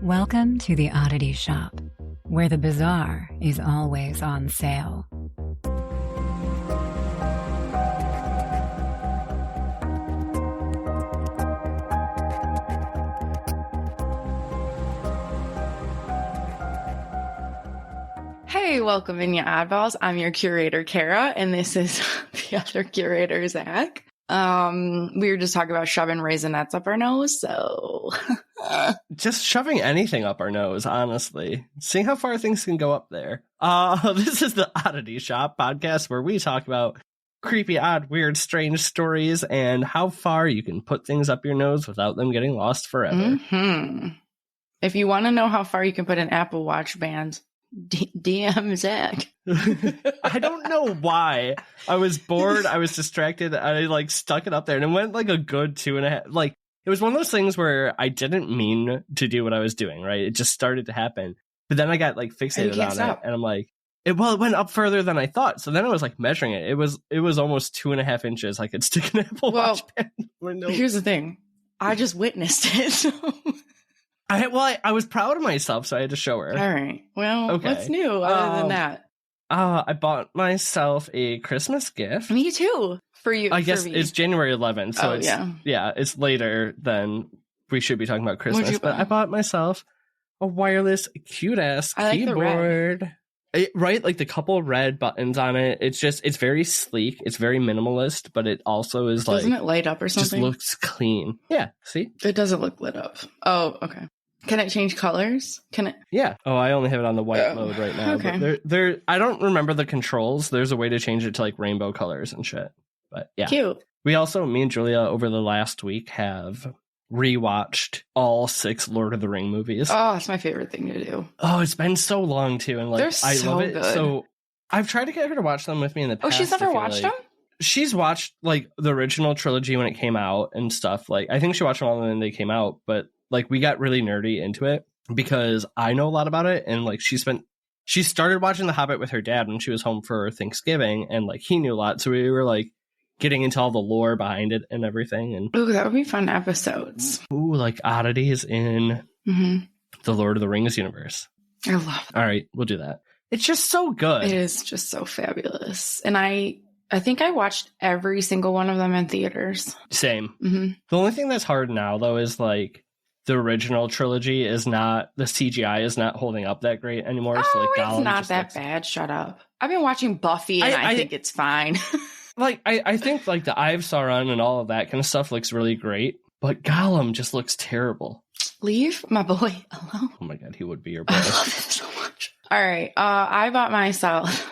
Welcome to the Oddity Shop, where the bizarre is always on sale. Hey, welcome in, you oddballs. I'm your curator, Kara, and this is the other curator, Zach. We were just talking about shoving raisinets up our nose, so... Just shoving anything up our nose, honestly. Seeing how far things can go up there. This is the Oddity Shop podcast where we talk about creepy, odd, weird, strange stories and how far you can put things up your nose without them getting lost forever. Mm-hmm. If you want to know how far you can put an Apple Watch band, DM Zach. I don't know why. I was bored. I was distracted. I stuck it up there and it went like a good 2.5. It was one of those things where I didn't mean to do what I was doing, right? It just started to happen. But then I got fixated on it and I'm like, it went up further than I thought. So then I was measuring it. It was almost 2.5 inches. I could stick an Apple Watch band. Here's the thing. I just witnessed it. So. I was proud of myself, so I had to show her. All right. Well, okay. What's new other than that? I bought myself a Christmas gift. Me too. For you. I guess it's January 11th, so it's later than we should be talking about Christmas. But I bought myself a wireless, cute-ass keyboard. Right? The couple red buttons on it. It's very sleek. It's very minimalist, but it also is Doesn't it light up or something? Just looks clean. Yeah, see? It doesn't look lit up. Oh, okay. Can it change colors? Can it? Yeah. Oh, I only have it on the white mode right now. Okay. But I don't remember the controls. There's a way to change it to rainbow colors and shit. But yeah. Cute. We also, me and Julia, over the last week have rewatched all 6 Lord of the Ring movies. Oh, it's my favorite thing to do. Oh, it's been so long too. And they're so I love it. Good. So I've tried to get her to watch them with me in the past. Oh, she's never watched them? She's watched the original trilogy when it came out and stuff. I think she watched them all when they came out, but we got really nerdy into it because I know a lot about it. And she started watching The Hobbit with her dad when she was home for Thanksgiving. And he knew a lot. So we were getting into all the lore behind it and everything. And ooh, that would be fun episodes. Ooh, oddities in the Lord of the Rings universe. I love that. All right, we'll do that. It's just so good. It is just so fabulous. And I think I watched every single one of them in theaters. Same. Mm-hmm. The only thing that's hard now, though, is the original trilogy is not, the CGI is not holding up that great anymore. Oh, so it's not that bad. Shut up. I've been watching Buffy and I think it's fine. I think the Eye of Sauron and all of that kind of stuff looks really great, but Gollum just looks terrible. Leave my boy alone. Oh my god, he would be your boy. I love him so much. All right, I bought myself.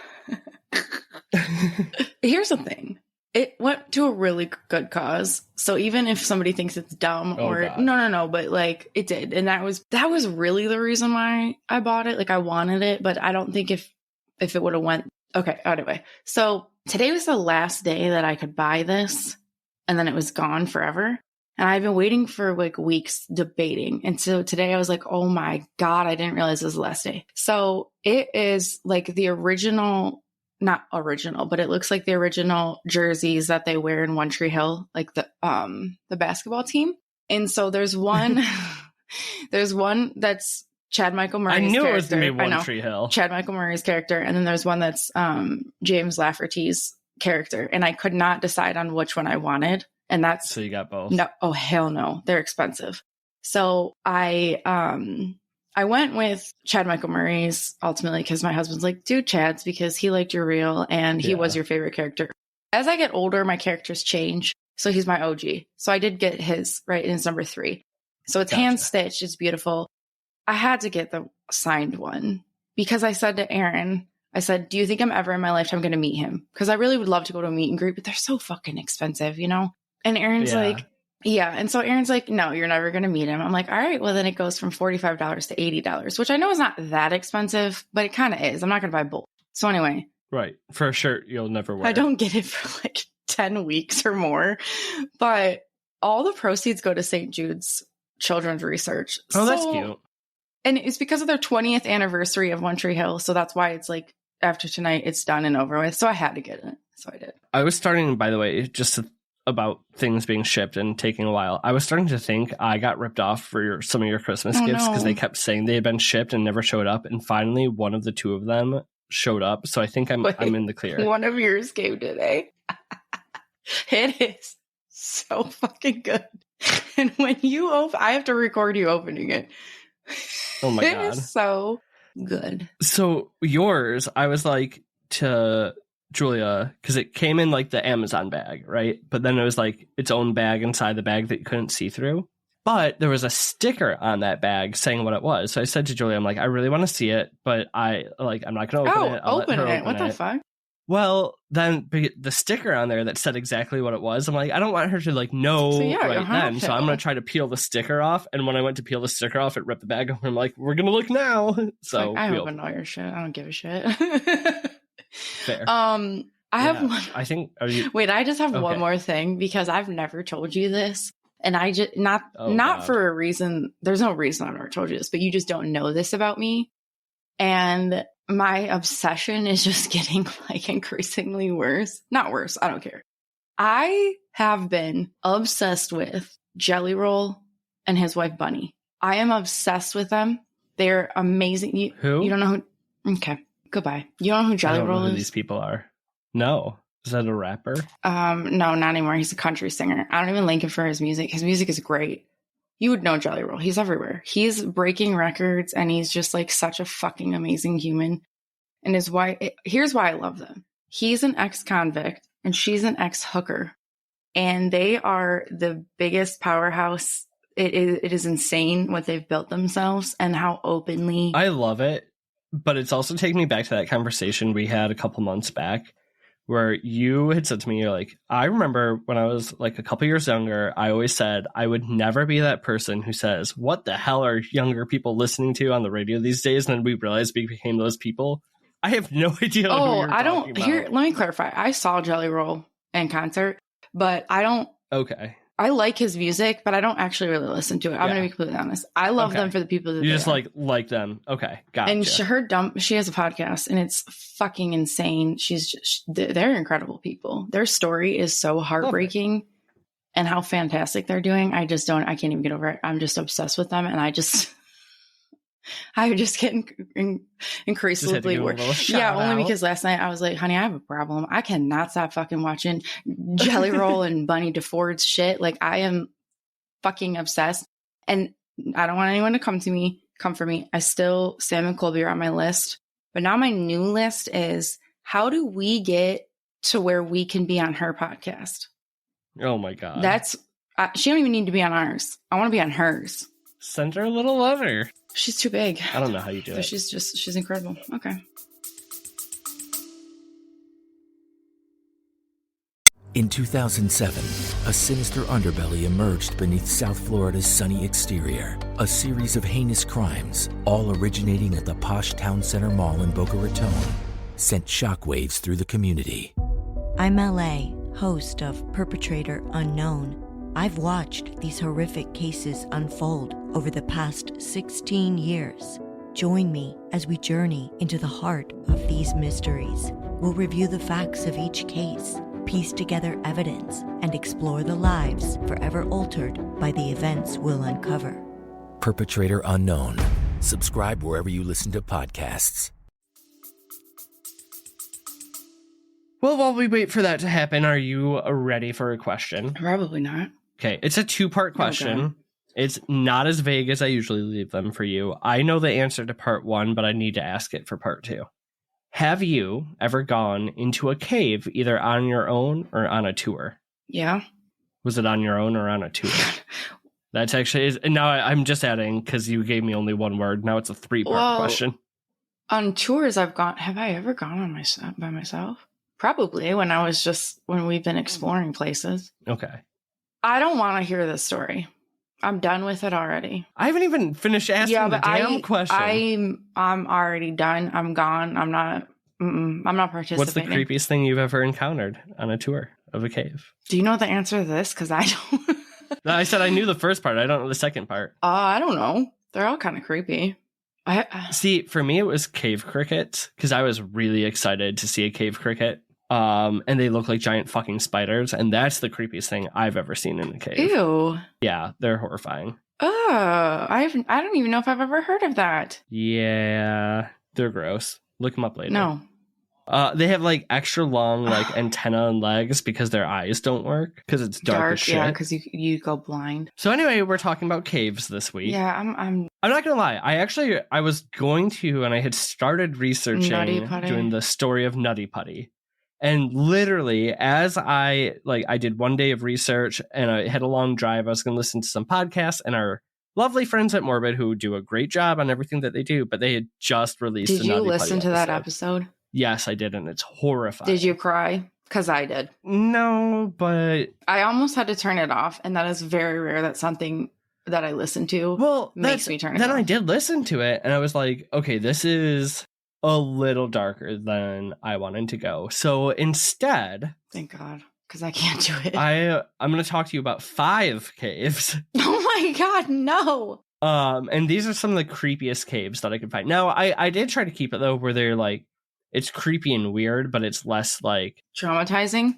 Here's the thing. It went to a really good cause. So even if somebody thinks it's dumb no, but it did. And that was really the reason why I bought it. I wanted it, but I don't think if it would have went. Okay. Anyway, so today was the last day that I could buy this and then it was gone forever. And I've been waiting for weeks debating. And so today I was like, oh my God, I didn't realize this was the last day. So it is the original, not original, but it looks like the original jerseys that they wear in One Tree Hill, the basketball team. And so there's one, that's Chad Michael Murray's character. I knew it was going to be One Tree Hill. Chad Michael Murray's character. And then there's one that's James Lafferty's character. And I could not decide on which one I wanted. And that's... So you got both? No. Oh, hell no. They're expensive. So I went with Chad Michael Murray's ultimately because my husband's like, dude, Chad's because he liked your reel and he was your favorite character. As I get older, my characters change. So he's my OG. So I did get his, right? And it's number 3. So it's hand stitched. It's beautiful. I had to get the signed one because I said to Aaron, do you think I'm ever in my lifetime going to meet him? Because I really would love to go to a meet and greet, but they're so fucking expensive, And Aaron's like, yeah. And so Aaron's like, no, you're never going to meet him. I'm like, all right, well then it goes from $45 to $80, which I know is not that expensive, but it kind of is. I'm not going to buy both. So anyway. Right. For a shirt you'll never wear. I don't get it for 10 weeks or more, but all the proceeds go to St. Jude's Children's Research. Oh, that's cute. And it's because of their 20th anniversary of One Tree Hill. So that's why it's after tonight, it's done and over with. So I had to get it. So I did. I was starting, by the way, just to about things being shipped and taking a while. I was starting to think I got ripped off for some of your Christmas gifts because they kept saying they had been shipped and never showed up. And finally, one of the two of them showed up. So I think I'm in the clear. One of yours came today. It is so fucking good. And when you I have to record you opening it. Oh my God. It is so good. So yours, I was like to Julia, because it came in like the Amazon bag, right? But then it was like its own bag inside the bag that you couldn't see through. But there was a sticker on that bag saying what it was. So I said to Julia, I'm like, I really want to see it, but I'm not going to open it. I'll open it. What the fuck? Well, then the sticker on there that said exactly what it was, I'm like, I don't want her to like know right then. So I'm going to try to peel the sticker off. And when I went to peel the sticker off, it ripped the bag open. I'm like, we're going to look now. So I opened all your shit. I don't give a shit. Fair. I have one. I think. Wait, I just have one more thing because I've never told you this. And I just, not for a reason. There's no reason I've never told you this, but you just don't know this about me. And my obsession is just getting like increasingly worse. Not worse. I don't care. I have been obsessed with Jelly Roll and his wife Bunny. I am obsessed with them. They're amazing. Who? You don't know who? Okay. Goodbye. You don't know who Jelly Roll is? I don't know who these people are. No. Is that a rapper? No, not anymore. He's a country singer. I don't even link him for his music. His music is great. You would know Jelly Roll. He's everywhere. He's breaking records and he's just like such a fucking amazing human. And his wife, here's why I love them. He's an ex-convict and she's an ex-hooker. And they are the biggest powerhouse. It is insane what they've built themselves and how openly. I love it. But it's also taking me back to that conversation we had a couple months back where you had said to me, you're like, I remember when I was like a couple years younger, I always said I would never be that person who says, what the hell are younger people listening to on the radio these days? And then we realized we became those people. I have no idea. Oh, I don't. Here, let me clarify. I saw Jelly Roll in concert, but I don't. Okay. I like his music, but I don't actually really listen to it. I'm going to be completely honest. I love them for the people that you just like them. Okay, gotcha. And she has a podcast, and it's fucking insane. They're incredible people. Their story is so heartbreaking, and how fantastic they're doing. I can't even get over it. I'm just obsessed with them, and I just get increasingly worse. Yeah, only because last night I was like, honey, I have a problem. I cannot stop fucking watching Jelly Roll and Bunny DeFord's shit. Like, I am fucking obsessed. And I don't want anyone to come for me. Sam and Colby are on my list. But now my new list is, how do we get to where we can be on her podcast? Oh my God. She don't even need to be on ours. I want to be on hers. Send her a little letter. She's too big. I don't know how you do it. She's incredible. Okay. In 2007, a sinister underbelly emerged beneath South Florida's sunny exterior. A series of heinous crimes, all originating at the posh town center mall in Boca Raton, sent shockwaves through the community. I'm LA, host of Perpetrator Unknown. I've watched these horrific cases unfold over the past 16 years. Join me as we journey into the heart of these mysteries. We'll review the facts of each case, piece together evidence, and explore the lives forever altered by the events we'll uncover. Perpetrator Unknown. Subscribe wherever you listen to podcasts. Well, while we wait for that to happen, are you ready for a question? Probably not. Okay, it's a two-part question. Okay. It's not as vague as I usually leave them for you. I know the answer to part one, but I need to ask it for part two. Have you ever gone into a cave either on your own or on a tour? Yeah. Was it on your own or on a tour? That's actually... Now I'm just adding, because you gave me only one word. Now it's a three-part question. On tours I've gone... Have I ever gone by myself? Probably, when we've been exploring places. Okay. I don't want to hear this story. I'm done with it already. I haven't even finished asking the damn question. I'm already done. I'm gone. I'm not participating. What's the creepiest thing you've ever encountered on a tour of a cave? Do you know the answer to this? Because I don't. I said I knew the first part. I don't know the second part. I don't know. They're all kind of creepy. See, for me, it was cave crickets, because I was really excited to see a cave cricket. Oh. And they look like giant fucking spiders. And that's the creepiest thing I've ever seen in a cave. Ew. Yeah, they're horrifying. Oh, I don't even know if I've ever heard of that. Yeah, they're gross. Look them up later. No. They have like extra long like antenna and legs because their eyes don't work because it's dark as shit. Yeah, because you go blind. So anyway, we're talking about caves this week. Yeah, I'm not gonna lie. I was going to, and I had started researching doing the story of Nutty Putty, and literally as I did one day of research and I had a long drive, I was gonna listen to some podcasts and our lovely friends at Morbid who do a great job on everything that they do, but they had just released. Did you listen to that episode? Yes, I did, and it's horrifying. Did you cry? Because I did. No, but I almost had to turn it off, and that is very rare that something that I listen to makes me turn it off. Then I did listen to it, and I was like, okay, this is a little darker than I wanted to go. So instead... Thank God, because I can't do it. I'm going to talk to you about 5 caves. Oh my God, no! And these are some of the creepiest caves that I could find. Now, I did try to keep it, though, where they're like, it's creepy and weird, but it's less like traumatizing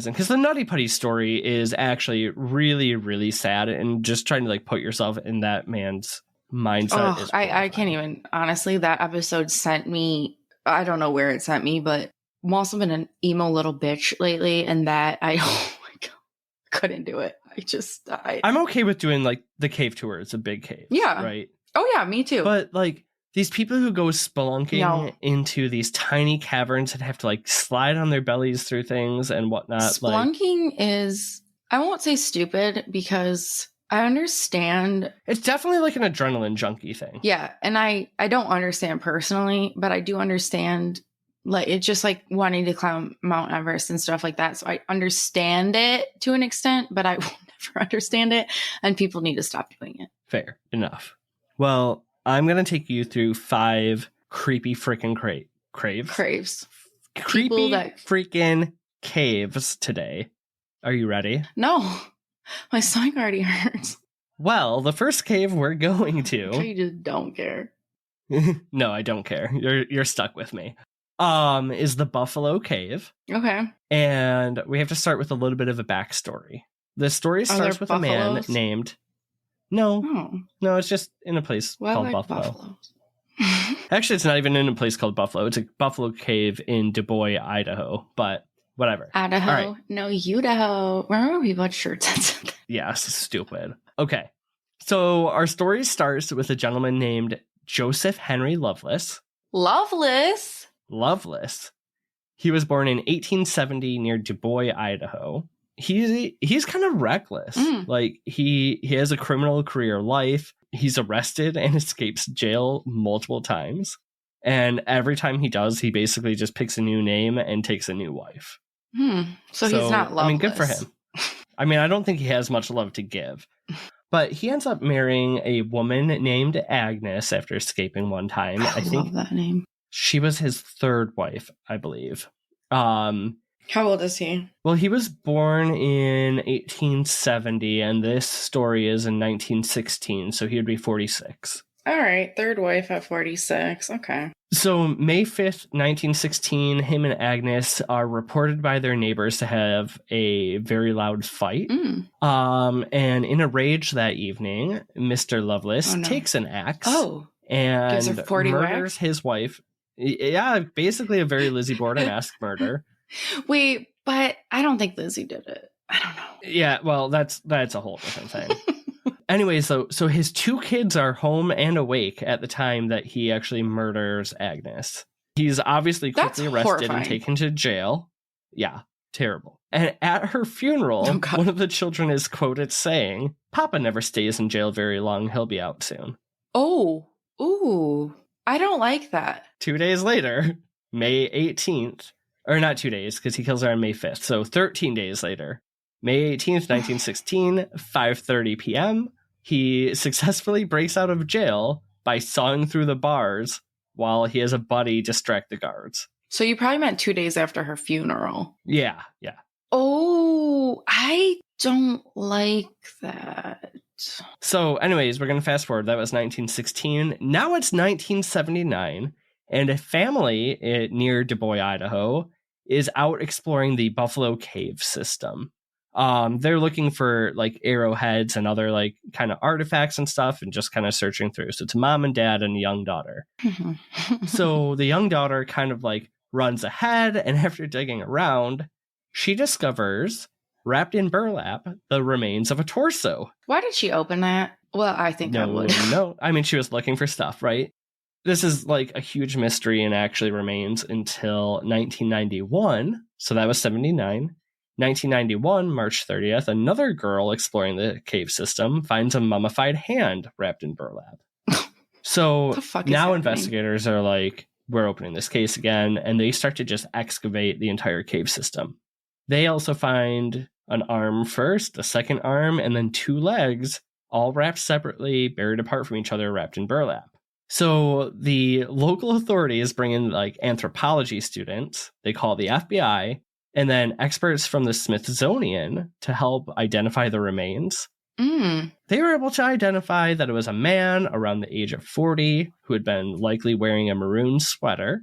because the Nutty Putty story is actually really, really sad, and just trying to like put yourself in that man's mindset. Oh, I can't even, honestly, that episode sent me, I don't know where it sent me, but I'm also been an emo little bitch lately, and that oh my God, couldn't do it. I'm okay with doing like the cave tour. It's a big cave. Yeah. Right. Oh yeah, me too. But like, these people who go spelunking into these tiny caverns and have to like slide on their bellies through things and whatnot. Spelunking is, I won't say stupid because I understand. It's definitely like an adrenaline junkie thing. Yeah. And I don't understand personally, but I do understand, like, it's just like wanting to climb Mount Everest and stuff like that. So I understand it to an extent, but I will never understand it. And people need to stop doing it. Fair enough. Well, I'm going to take you through 5 creepy freaking craves. Creepy freaking caves today. Are you ready? No. My stomach already hurts. Well, the first cave we're going to... You just don't care. No, I don't care. You're stuck with me. Is the Buffalo Cave. Okay. And we have to start with a little bit of a backstory. The story starts with buffaloes? A man named... No, it's just in a place called Buffalo. Actually, it's not even in a place called Buffalo. It's a Buffalo Cave in Du Bois, Idaho, but whatever. Idaho? Right. No, Idaho. Remember we bought shirts that said that? Yes, stupid. Okay, so our story starts with a gentleman named Joseph Henry Loveless. Loveless? He was born in 1870 near Du Bois, Idaho. He's kind of reckless. Like he has a criminal career life. He's arrested and escapes jail multiple times. And every time he does, he basically just picks a new name and takes a new wife. So he's not loveless. I mean, good for him. I mean, I don't think he has much love to give. But he ends up marrying a woman named Agnes after escaping one time. I think love that name. She was his 3rd wife, I believe. How old is he? Well, he was born in 1870, and this story is in 1916, so he would be 46. All right, 3rd wife at 46. Okay. So May 5th, 1916, him and Agnes are reported by their neighbors to have a very loud fight. And in a rage that evening, Mr. Loveless takes an axe and murders his wife. Yeah, basically a very Lizzie Borden-esque murder. Wait, but I don't think Lizzie did it. I don't know. Yeah, well, that's a whole different thing. Anyway, so his 2 kids are home and awake at the time that he actually murders Agnes. He's obviously quickly arrested and taken to jail. Yeah, terrible. And at her funeral, one of the children is quoted saying, "Papa never stays in jail very long. He'll be out soon." Oh, ooh, I don't like that. 2 days later, May 18th, or not 2 days, because he kills her on May 5th. So 13 days later, May 18th, 1916, 5:30 p.m., he successfully breaks out of jail by sawing through the bars while he has a buddy distract the guards. So you probably meant 2 days after her funeral. Yeah. Oh, I don't like that. So anyways, we're going to fast forward. That was 1916. Now it's 1979, and a family near Du Bois, Idaho, is out exploring the Buffalo Cave system. They're looking for like arrowheads and other like kind of artifacts and stuff and just kind of searching through. So it's a mom and dad and a young daughter. So the young daughter kind of like runs ahead, and after digging around, she discovers, wrapped in burlap, the remains of a torso. Why did she open that? Well, I think I would. No, I mean, she was looking for stuff, right? This is like a huge mystery and actually remains until 1991. So that was 79. 1991, March 30th, another girl exploring the cave system finds a mummified hand wrapped in burlap. So now investigators are like, we're opening this case again, and they start to just excavate the entire cave system. They also find an arm first, a second arm, and then 2 legs, all wrapped separately, buried apart from each other, wrapped in burlap. So the local authorities bring in like anthropology students, they call the FBI, and then experts from the Smithsonian to help identify the remains. They were able to identify that it was a man around the age of 40 who had been likely wearing a maroon sweater.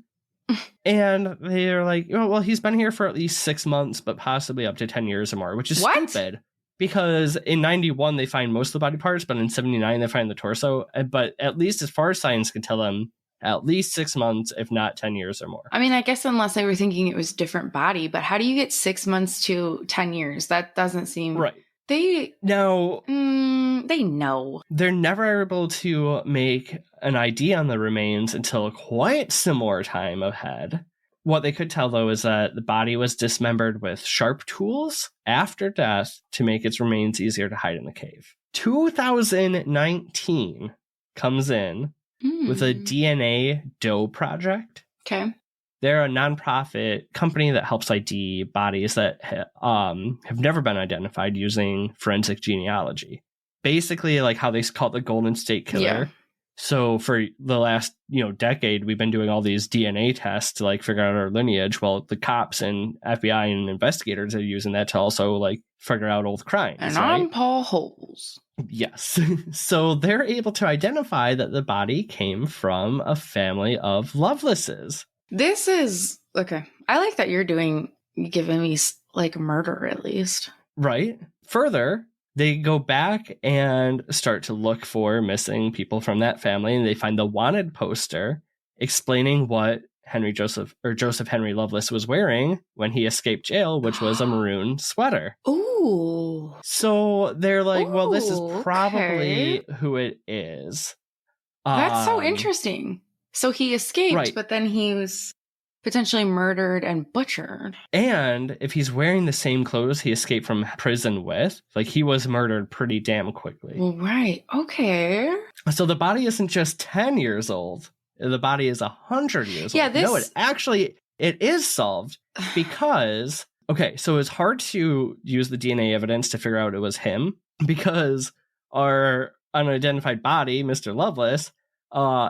And they're like, oh, well, he's been here for at least 6 months, but possibly up to 10 years or more, which is stupid. Because in 91, they find most of the body parts, but in 79, they find the torso. But at least as far as science can tell them, at least 6 months, if not 10 years or more. I mean, I guess unless they were thinking it was different body, but how do you get 6 months to 10 years? That doesn't seem... Right. They know. They're never able to make an ID on the remains until quite some more time ahead. What they could tell, though, is that the body was dismembered with sharp tools after death to make its remains easier to hide in the cave. 2019 comes in with a DNA Doe project. Okay. They're a nonprofit company that helps ID bodies that have never been identified using forensic genealogy. Basically, like how they call it the Golden State Killer. Yeah. So for the last, decade, we've been doing all these DNA tests to like figure out our lineage. Well, the cops and FBI and investigators are using that to also like figure out old crimes. And I'm Paul Holes. Yes. So they're able to identify that the body came from a family of Lovelesses. This is okay. I like that you're giving me like murder at least. Right. Further, they go back and start to look for missing people from that family, and they find the wanted poster explaining what Joseph Henry Loveless was wearing when he escaped jail, which was a maroon sweater. Ooh. So they're like, well, this is probably who it is. That's so interesting. So he escaped, right. But then he was potentially murdered and butchered. And if he's wearing the same clothes he escaped from prison with, like he was murdered pretty damn quickly. Well, right. Okay. So the body isn't just 10 years old. The body is 100 years old. No, it is solved because, okay, so it's hard to use the DNA evidence to figure out it was him because our unidentified body, Mr. Loveless,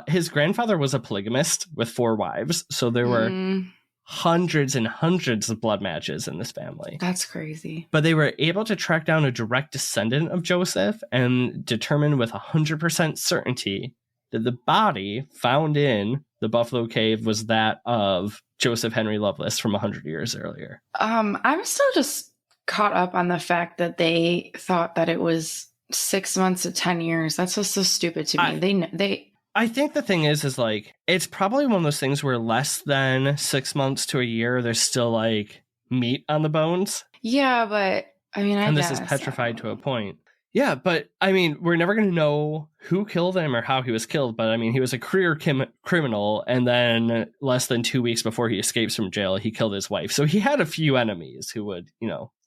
his grandfather was a polygamist with 4 wives, so there were hundreds and hundreds of blood matches in this family. That's crazy. But they were able to track down a direct descendant of Joseph and determine with 100% certainty that the body found in the Buffalo Cave was that of Joseph Henry Loveless from 100 years earlier. I'm still just caught up on the fact that they thought that it was 6 months to 10 years. That's just so stupid to me. I think the thing is like, it's probably one of those things where less than 6 months to a year, there's still like meat on the bones. Yeah, but I mean, and this is petrified to a point. Yeah, but I mean, we're never going to know who killed him or how he was killed. But I mean, he was a career criminal. And then less than 2 weeks before he escapes from jail, he killed his wife. So he had a few enemies who would,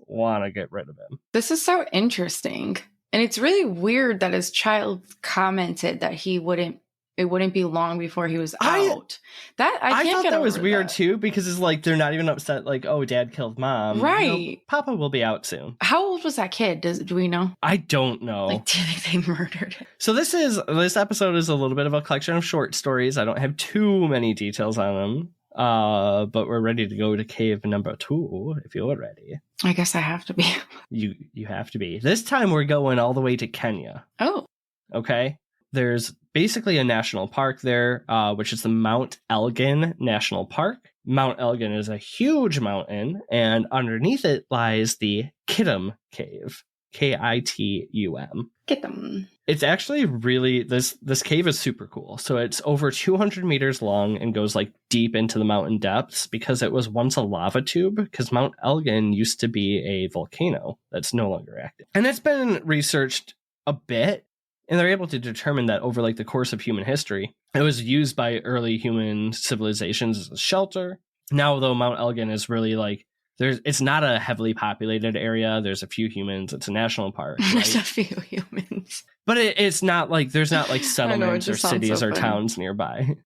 want to get rid of him. This is so interesting. And it's really weird that his child commented that it wouldn't be long before he was out. I thought that was weird too, because it's like they're not even upset like, oh, dad killed mom. Right. Papa will be out soon. How old was that kid? Do we know? I don't know. Like, do you think they murdered him? So this episode is a little bit of a collection of short stories. I don't have too many details on them. But we're ready to go to cave number 2 if you're ready. I guess I have to be. You have to be. This time we're going all the way to Kenya. Oh. Okay. There's basically a national park there, which is the Mount Elgin National Park. Mount Elgin is a huge mountain, and underneath it lies the Kitum Cave. Kitum. Kitum. It's actually really, this cave is super cool. So it's over 200 meters long and goes like deep into the mountain depths because it was once a lava tube, because Mount Elgin used to be a volcano that's no longer active. And it's been researched a bit, and they're able to determine that over like the course of human history, it was used by early human civilizations as a shelter. Now, though, Mount Elgin is really like, it's not a heavily populated area. There's a few humans. It's a national park. Right? There's a few humans. But it's not like, there's not like settlements or cities or towns nearby.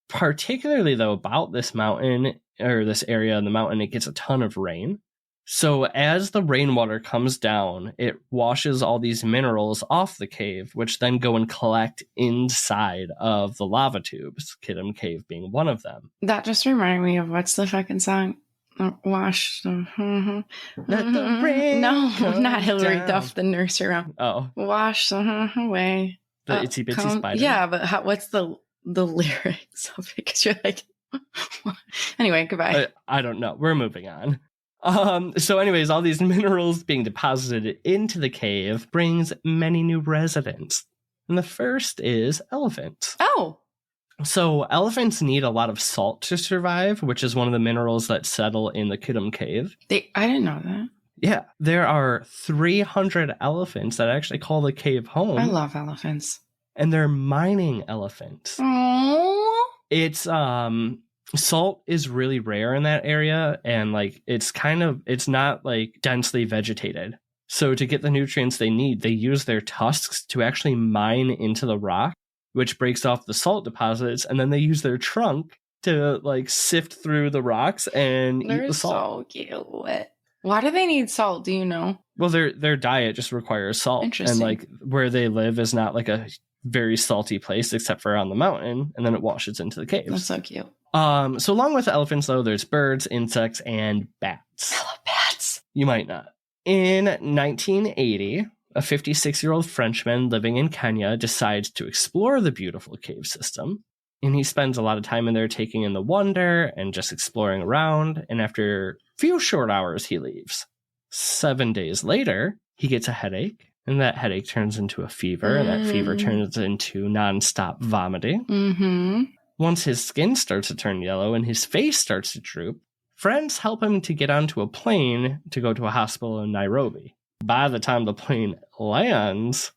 Particularly, though, about this mountain or this area in the mountain, it gets a ton of rain. So as the rainwater comes down, it washes all these minerals off the cave, which then go and collect inside of the lava tubes, Kitum Cave being one of them. That just reminded me of what's the fucking song? Wash the Let the rain no, come not Hillary down. Duff, the nursery. Oh, Wash the away. the itsy bitsy spider. Yeah, but what's the lyrics of it? Because you're like, anyway, goodbye. I don't know. We're moving on. So anyways, all these minerals being deposited into the cave brings many new residents. And the first is elephants. Oh. So elephants need a lot of salt to survive, which is one of the minerals that settle in the Kitum Cave. I didn't know that. Yeah, there are 300 elephants that actually call the cave home. I love elephants. And they're mining elephants. Oh. It's salt is really rare in that area, and like it's not like densely vegetated. So to get the nutrients they need, they use their tusks to actually mine into the rock, which breaks off the salt deposits, and then they use their trunk to like sift through the rocks and eat the salt. So cute. Why do they need salt? Do you know? Well, their diet just requires salt. Interesting. And like where they live is not like a very salty place except for on the mountain, and then it washes into the caves. That's so cute. So along with the elephants, though, there's birds, insects, and bats. I love bats. You might not. In 1980, a 56-year-old Frenchman living in Kenya decides to explore the beautiful cave system. And he spends a lot of time in there taking in the wonder and just exploring around. And after a few short hours, he leaves. 7 days later, he gets a headache. And that headache turns into a fever. And that fever turns into nonstop vomiting. Mm-hmm. Once his skin starts to turn yellow and his face starts to droop, friends help him to get onto a plane to go to a hospital in Nairobi. By the time the plane lands,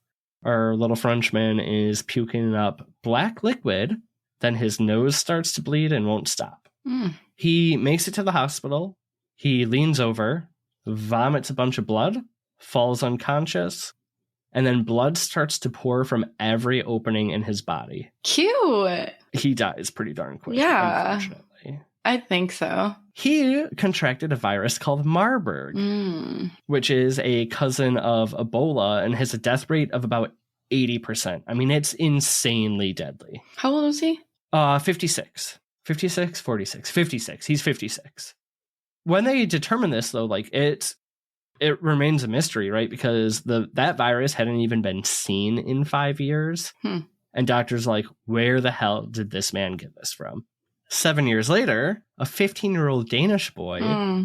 our little Frenchman is puking up black liquid. Then his nose starts to bleed and won't stop. He makes it to the hospital. He leans over, vomits a bunch of blood, falls unconscious, and then blood starts to pour from every opening in his body. Cute. He dies pretty darn quick, Yeah. unfortunately. I think so. He contracted a virus called Marburg, which is a cousin of Ebola and has a death rate of about 80%. I mean, it's insanely deadly. How old was he? 56. 56, 46. 56. He's 56. When they determine this, though, like it remains a mystery, right? Because that virus hadn't even been seen in 5 years. And doctors like, where the hell did this man get this from? 7 years later, a 15-year-old Danish boy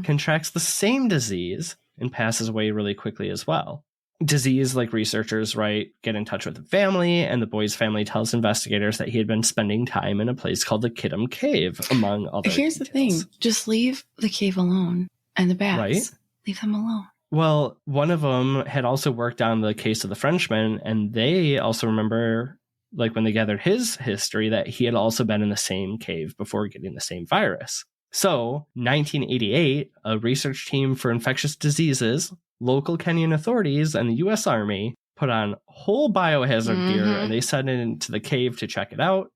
contracts the same disease and passes away really quickly as well. Disease, like researchers, right, get in touch with the family, and the boy's family tells investigators that he had been spending time in a place called the Kitum Cave, among other Here's details. the thing. Just leave the cave alone. And the bats. Right? Leave them alone. Well, one of them had also worked on the case of the Frenchman, and they also remember, like when they gathered his history, that he had also been in the same cave before getting the same virus. So, 1988, a research team for infectious diseases, local Kenyan authorities, and the U.S. Army put on whole biohazard gear, and they sent it into the cave to check it out.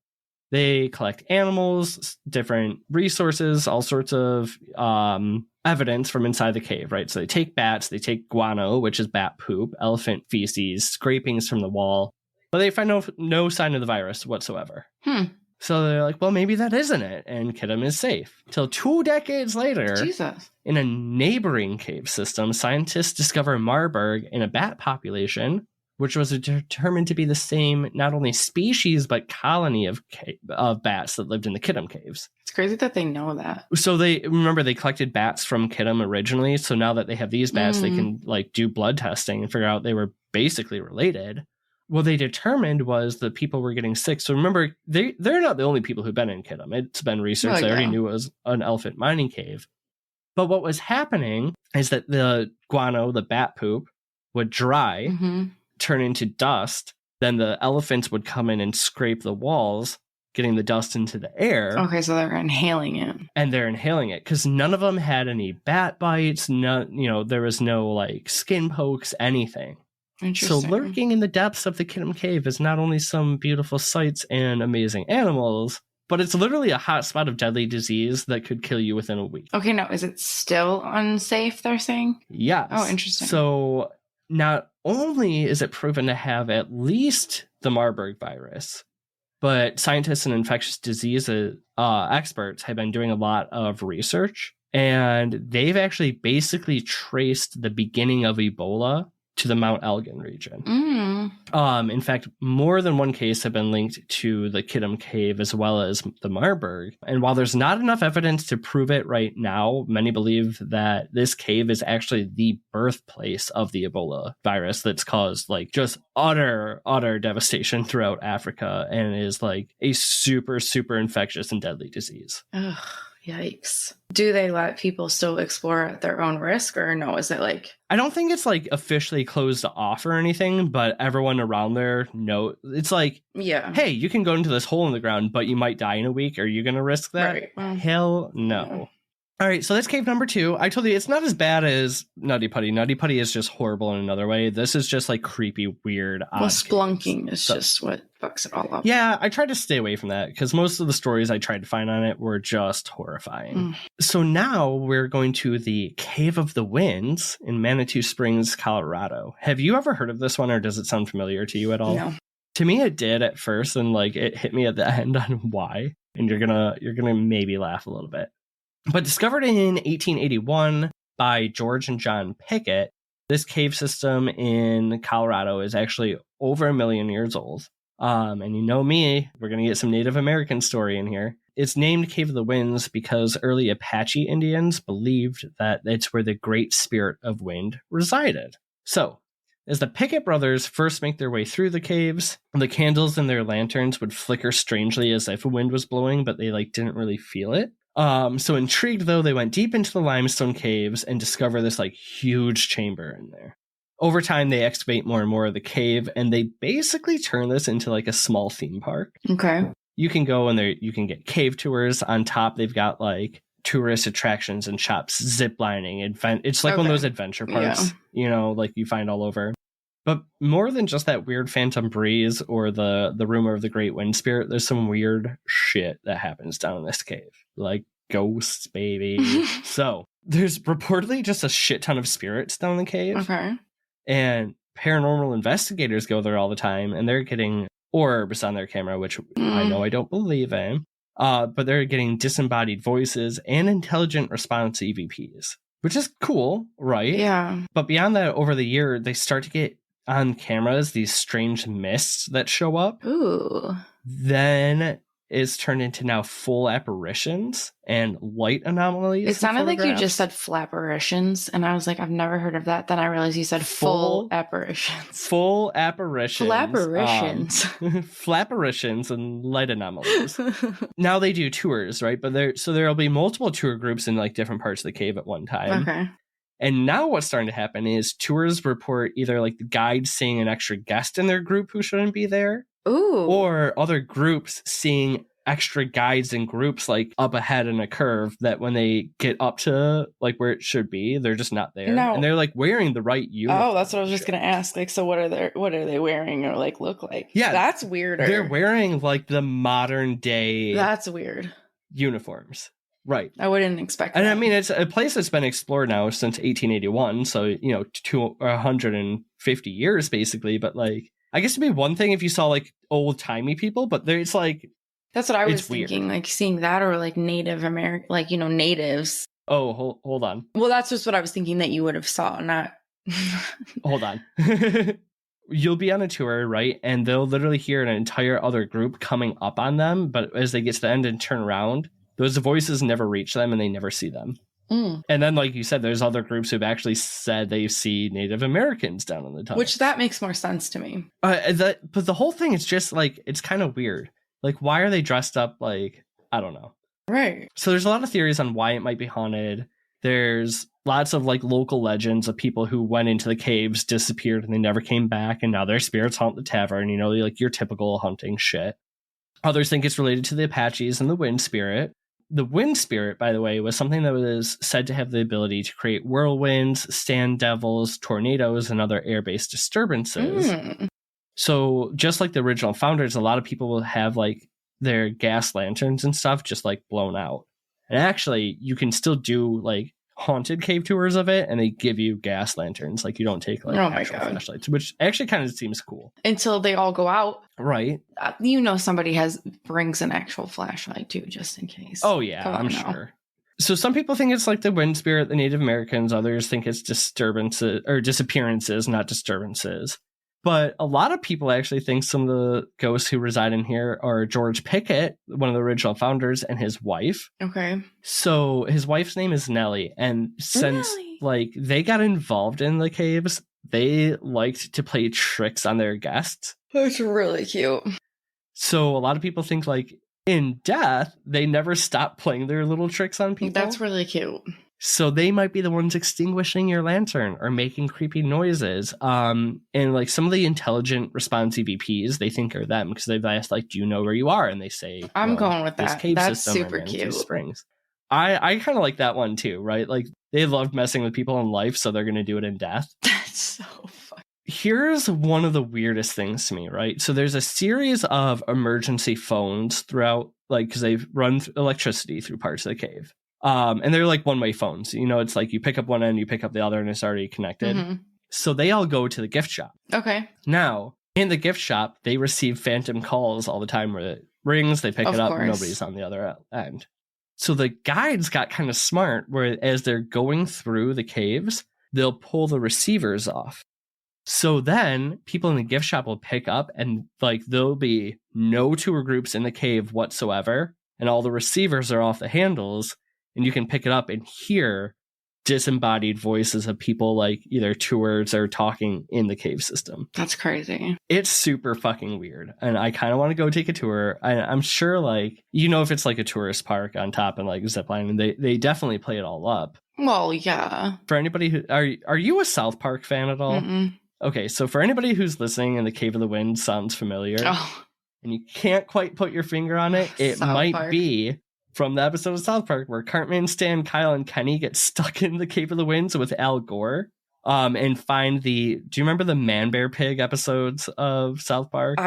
They collect animals, different resources, all sorts of evidence from inside the cave, right? So they take bats, they take guano, which is bat poop, elephant feces, scrapings from the wall, but they find no sign of the virus whatsoever. So they're like, well, maybe that isn't it, and Kitum is safe. Till 2 decades later, Jesus. in a neighboring cave system, scientists discover Marburg in a bat population, which was determined to be the same not only species but colony of bats that lived in the Kitum Caves. It's crazy that they know that. So they collected bats from Kitum originally. So now that they have these bats, they can like do blood testing and figure out they were basically related. What they determined was that people were getting sick. So remember, they're not the only people who've been in Kitum. It's been researched. They already knew it was an elephant mining cave. But what was happening is that the guano, the bat poop, would dry, turn into dust. Then the elephants would come in and scrape the walls, getting the dust into the air. Okay, so they're inhaling it. And they're inhaling it because none of them had any bat bites. No, there was no like skin pokes, anything. So lurking in the depths of the Kitum Cave is not only some beautiful sights and amazing animals, but it's literally a hot spot of deadly disease that could kill you within a week. Okay, now, is it still unsafe, they're saying? Yes. Oh, interesting. So not only is it proven to have at least the Marburg virus, but scientists and infectious disease experts have been doing a lot of research, and they've actually basically traced the beginning of Ebola to the Mount Elgin region. In fact, more than one case have been linked to the Kitum Cave as well as the Marburg. And while there's not enough evidence to prove it right now, many believe that this cave is actually the birthplace of the Ebola virus that's caused like just utter devastation throughout Africa and is like a super, super infectious and deadly disease. Ugh. Yikes. Do they let people still explore at their own risk, or no? Is it like... I don't think it's like officially closed off or anything, but everyone around there know. It's like, yeah, hey, you can go into this hole in the ground, but you might die in a week. Are you going to risk that? Right. Well, hell no. Yeah. All right, so that's cave number 2. I told you it's not as bad as Nutty Putty. Nutty Putty is just horrible in another way. This is just like creepy, weird. Well, Spelunking is just what fucks it all up. Yeah, I tried to stay away from that because most of the stories I tried to find on it were just horrifying. So now we're going to the Cave of the Winds in Manitou Springs, Colorado. Have you ever heard of this one, or does it sound familiar to you at all? No. To me, it did at first, and like it hit me at the end on why, and you're gonna maybe laugh a little bit. But discovered in 1881 by George and John Pickett, this cave system in Colorado is actually over 1 million years old. And you know me, we're going to get some Native American story in here. It's named Cave of the Winds because early Apache Indians believed that it's where the Great Spirit of Wind resided. So, as the Pickett brothers first make their way through the caves, the candles in their lanterns would flicker strangely as if a wind was blowing, but they didn't really feel it. So intrigued, though, they went deep into the limestone caves and discover this huge chamber in there. Over time, they excavate more and more of the cave, and they basically turn this into a small theme park. Okay. You can go in there, you can get cave tours. On top, they've got tourist attractions and shops, zip lining, it's one of those adventure parks, you find all over. But more than just that weird phantom breeze or the rumor of the great wind spirit, there's some weird shit that happens down in this cave. Ghosts, baby. So there's reportedly just a shit ton of spirits down the cave. Okay. And paranormal investigators go there all the time, and they're getting orbs on their camera, which I know I don't believe in. But they're getting disembodied voices and intelligent response EVPs, which is cool, right? Yeah. But beyond that, over the year, they start to get on cameras these strange mists that show up. Ooh. Then it's turned into now full apparitions and light anomalies. It sounded like you just said flapparitions, and I was like, I've never heard of that. Then I realized you said full apparitions. Full apparitions. Flapparitions. Flapparitions and light anomalies. Now they do tours, right? But there'll be multiple tour groups in different parts of the cave at one time. Okay. And now what's starting to happen is tours report either the guide seeing an extra guest in their group who shouldn't be there. Ooh. Or other groups seeing extra guides in groups up ahead in a curve that when they get up to where it should be, they're just not there. No. And they're wearing the right uniform. Oh, that's what I was just gonna ask. So what are they wearing or look like? Yeah. That's weirder. They're wearing the modern day That's weird. uniforms. Right. I wouldn't expect that. And I mean, it's a place that's been explored now since 1881. So, 150 years basically. But I guess it'd be one thing if you saw old timey people, but it's that's what I was weird. thinking, seeing that or Native American, natives. Oh, hold on. Well, that's just what I was thinking that you would have saw, not. Hold on. you'll be on a tour, right? And they'll literally hear an entire other group coming up on them. But as they get to the end and turn around, those voices never reach them and they never see them. And then, like you said, there's other groups who've actually said they see Native Americans down in the tunnel. Which that makes more sense to me. But the whole thing is just like, it's kind of weird. Like, why are they dressed up like, I don't know. Right. So there's a lot of theories on why it might be haunted. There's lots of like local legends of people who went into the caves, disappeared, and they never came back. And now their spirits haunt the tavern, you know, like your typical hunting shit. Others think it's related to the Apaches and the wind spirit. The wind spirit, by the way, was something that was said to have the ability to create whirlwinds, sand devils, tornadoes, and other air-based disturbances. So just like the original founders, a lot of people will have like their gas lanterns and stuff just like blown out. And actually, you can still do like haunted cave tours of it, and they give you gas lanterns. Like, you don't take like actual flashlights, which actually kind of seems cool. Until they all go out. Right. You know, somebody brings an actual flashlight too, just in case. Oh, yeah, I'm sure. So some people think it's like the wind spirit, the Native Americans. Others think it's disturbances or disappearances, not disturbances. But a lot of people actually think some of the ghosts who reside in here are George Pickett, one of the original founders, and his wife. Okay. So his wife's name is Nellie. And since like they got involved in the caves, they liked to play tricks on their guests. That's really cute. So a lot of people think like in death, they never stopped playing their little tricks on people. That's really cute. So they might be the ones extinguishing your lantern or making creepy noises. And like some of the intelligent response EVPs, they think are them because they've asked like, do you know where you are? And they say, I'm going with that. That's super cute. Springs. I kind of like that one too, right? Like they loved messing with people in life, so they're going to do it in death. That's so fun. Here's one of the weirdest things to me, right? So there's a series of emergency phones throughout, like, because they've run electricity through parts of the cave. And they're like one-way phones. You know, it's like you pick up one end, you pick up the other, and it's already connected. So they all go to the gift shop. Okay. Now, in the gift shop, they receive phantom calls all the time where it rings, they pick it up, and nobody's on the other end. So the guides got kind of smart, where as they're going through the caves, they'll pull the receivers off. So then people in the gift shop will pick up and like there'll be no tour groups in the cave whatsoever. And all the receivers are off the handles. And you can pick it up and hear disembodied voices of people like either tours or talking in the cave system. That's crazy. It's super fucking weird. And I kind of want to go take a tour. I'm sure like, you know, if it's like a tourist park on top and like zipline, and they definitely play it all up. Well, yeah. For anybody who, are you a South Park fan at all? Okay, so for anybody who's listening and the Cave of the Wind sounds familiar, and you can't quite put your finger on it, it might be from the episode of South Park where Cartman, Stan, Kyle, and Kenny get stuck in the Cave of the Winds with Al Gore and find do you remember the Man Bear Pig episodes of South Park?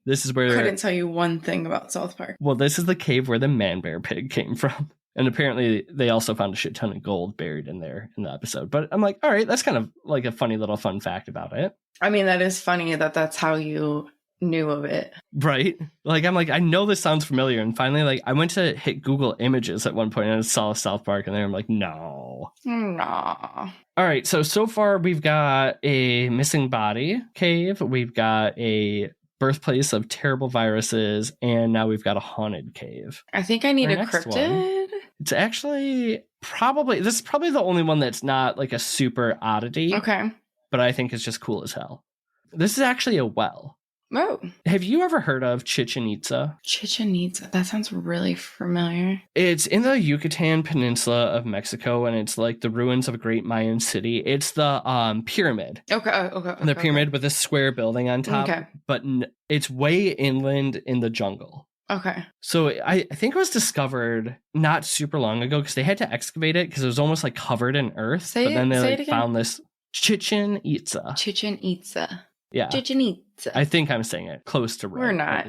This is where couldn't tell you one thing about South Park. Well, this is the cave where the Man Bear Pig came from. And apparently they also found a shit ton of gold buried in there in the episode. But I'm like, all right, that's kind of like a funny little fun fact about it. I mean, that is funny that that's how you knew of it. Right? Like, I'm like, I know this sounds familiar. And finally, like, I went to hit Google Images at one point and I saw South Park and I'm like, no. Nah. All right. So far we've got a missing body cave. We've got a birthplace of terrible viruses. And now we've got a haunted cave. I think I need a cryptid. It's actually this is probably the only one that's not like a super oddity. Okay. But I think it's just cool as hell. This is actually a well. Oh. Have you ever heard of Chichen Itza? Chichen Itza. That sounds really familiar. It's in the Yucatan Peninsula of Mexico, and it's like the ruins of a great Mayan city. It's the pyramid. Okay. The pyramid with a square building on top. Okay. But it's way inland in the jungle. Okay. So I think it was discovered not super long ago because they had to excavate it because it was almost like covered in earth. But then they found this Chichen Itza. Chichen Itza. Yeah. Chichen Itza. I think I'm saying it close to right. We're not.